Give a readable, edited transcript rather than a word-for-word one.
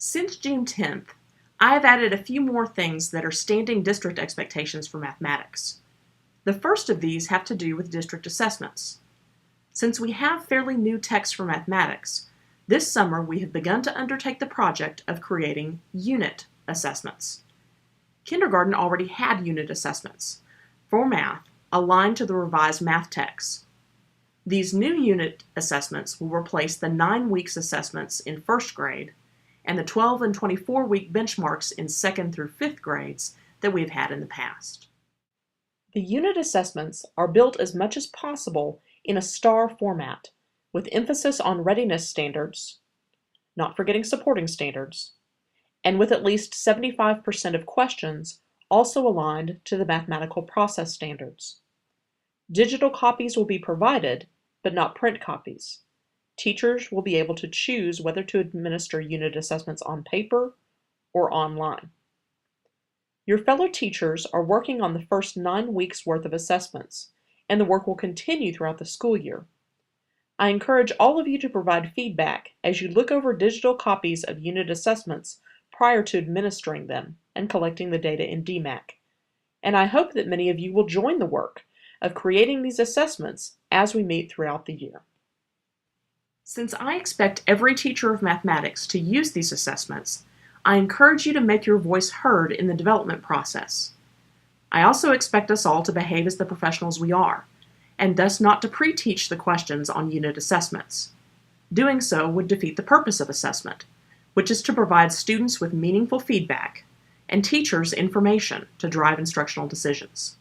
Since June 10th, I have added a few more things that are standing district expectations for mathematics. The first of these have to do with district assessments. Since we have fairly new text for mathematics, this summer we have begun to undertake the project of creating unit assessments. Kindergarten already had unit assessments for math aligned to the revised math texts. These new unit assessments will replace the 9 weeks assessments in first grade and the 12 and 24-week benchmarks in 2nd through 5th grades that we've had in the past. The unit assessments are built as much as possible in a STAR format, with emphasis on readiness standards, not forgetting supporting standards, and with at least 75% of questions also aligned to the mathematical process standards. Digital copies will be provided, but not print copies. Teachers will be able to choose whether to administer unit assessments on paper or online. Your fellow teachers are working on the first 9 weeks worth of assessments, and the work will continue throughout the school year. I encourage all of you to provide feedback as you look over digital copies of unit assessments prior to administering them and collecting the data in DMAC. And I hope that many of you will join the work of creating these assessments as we meet throughout the year. Since I expect every teacher of mathematics to use these assessments, I encourage you to make your voice heard in the development process. I also expect us all to behave as the professionals we are, and thus not to pre-teach the questions on unit assessments. Doing so would defeat the purpose of assessment, which is to provide students with meaningful feedback and teachers information to drive instructional decisions.